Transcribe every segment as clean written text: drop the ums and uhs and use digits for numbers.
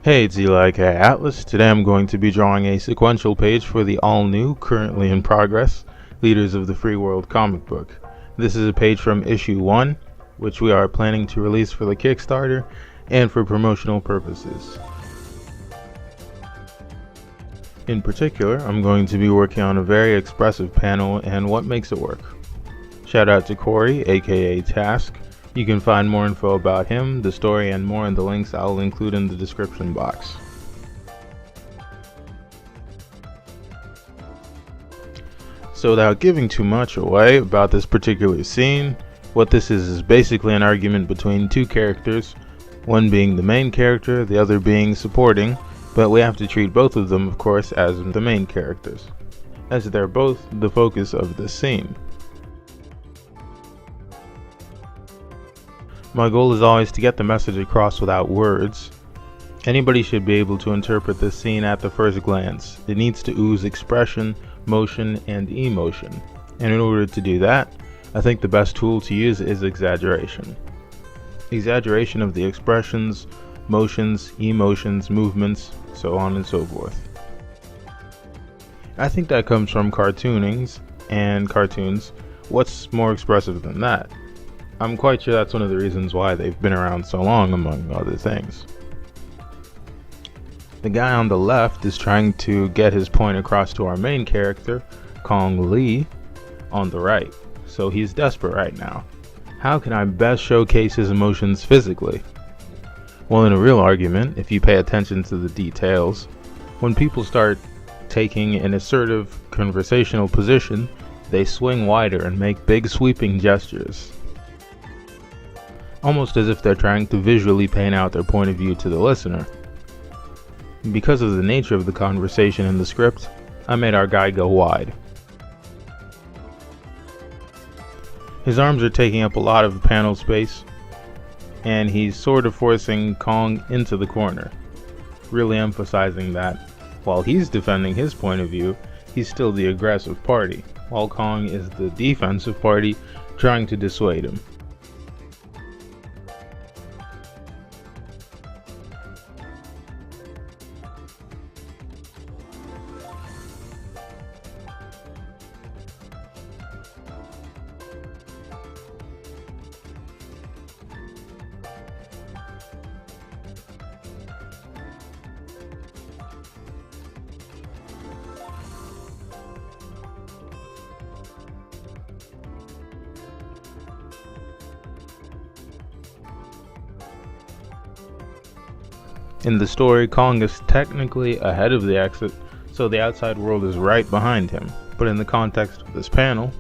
Hey, it's Eli K. Atlas. Today I'm going to be drawing a sequential page for the all-new, currently in progress, Leaders of the Free World comic book. This is a page from issue 1, which we are planning to release for the Kickstarter and for promotional purposes. In particular, I'm going to be working on a very expressive panel and what makes it work. Shout out to Corey, aka Task. You can find more info about him, the story, and more in the links I'll include in the description box. So without giving too much away about this particular scene, what this is basically an argument between two characters, one being the main character, the other being supporting, but we have to treat both of them, of course, as the main characters, as they're both the focus of the scene. My goal is always to get the message across without words. Anybody should be able to interpret this scene at the first glance. It needs to ooze expression, motion, and emotion. And in order to do that, I think the best tool to use is exaggeration. Exaggeration of the expressions, motions, emotions, movements, so on and so forth. I think that comes from cartoonings and cartoons. What's more expressive than that? I'm quite sure that's one of the reasons why they've been around so long, among other things. The guy on the left is trying to get his point across to our main character, Kong Lee, on the right. So he's desperate right now. How can I best showcase his emotions physically? Well, in a real argument, if you pay attention to the details, when people start taking an assertive conversational position, they swing wider and make big sweeping gestures, almost as if they're trying to visually paint out their point of view to the listener. Because of the nature of the conversation in the script, I made our guy go wide. His arms are taking up a lot of panel space, and he's sort of forcing Kong into the corner, really emphasizing that while he's defending his point of view, he's still the aggressive party, while Kong is the defensive party trying to dissuade him. In the story, Kong is technically ahead of the exit, so the outside world is right behind him. But in the context of this panel,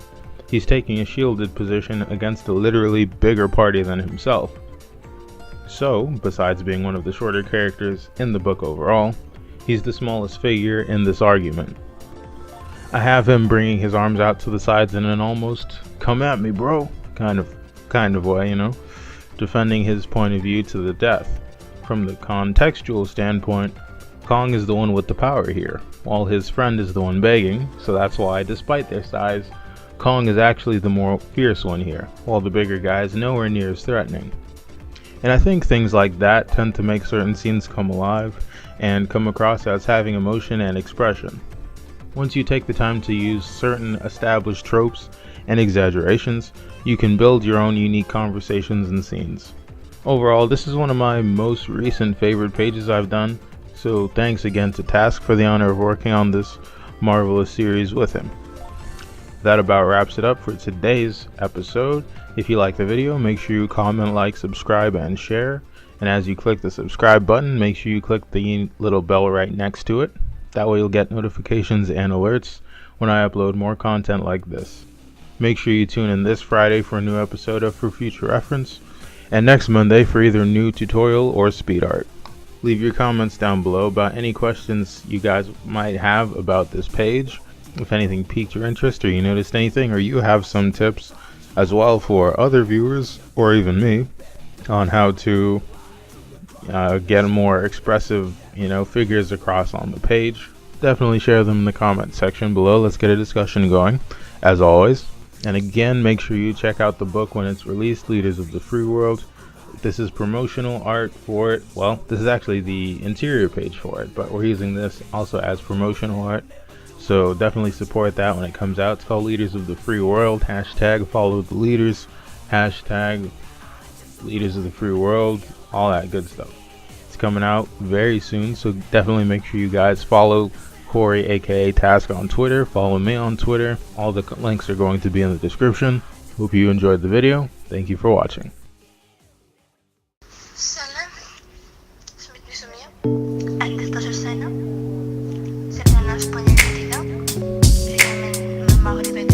he's taking a shielded position against a literally bigger party than himself. So, besides being one of the shorter characters in the book overall, he's the smallest figure in this argument. I have him bringing his arms out to the sides in an almost "come at me, bro" kind of way, defending his point of view to the death. From the contextual standpoint, Kong is the one with the power here, while his friend is the one begging, so that's why, despite their size, Kong is actually the more fierce one here, while the bigger guy is nowhere near as threatening. And I think things like that tend to make certain scenes come alive and come across as having emotion and expression. Once you take the time to use certain established tropes and exaggerations, you can build your own unique conversations and scenes. Overall, this is one of my most recent favorite pages I've done, so thanks again to Task for the honor of working on this marvelous series with him. That about wraps it up for today's episode. If you like the video, make sure you comment, like, subscribe, and share. And as you click the subscribe button, make sure you click the little bell right next to it. That way you'll get notifications and alerts when I upload more content like this. Make sure you tune in this Friday for a new episode of For Future Reference, and next Monday for either new tutorial or speed art. Leave your comments down below about any questions you guys might have about this page, if anything piqued your interest or you noticed anything, or you have some tips as well for other viewers or even me on how to get more expressive figures across on the page. Definitely share them in the comment section below. Let's get a discussion going, as always. And again, make sure you check out the book when it's released, Leaders of the Free World. This is promotional art for it. Well, this is actually the interior page for it, but we're using this also as promotional art. So definitely support that when it comes out. It's called Leaders of the Free World. Hashtag follow the leaders. Hashtag Leaders of the Free World. All that good stuff. It's coming out very soon, so definitely make sure you guys follow Corey aka Task on Twitter. Follow me on Twitter. All the links are going to be in the description. Hope you enjoyed the video. Thank you for watching. Sana, smit gusto niya. Andito sa sana. Sa nanas pa niya dito. Hindi namin mamakulibay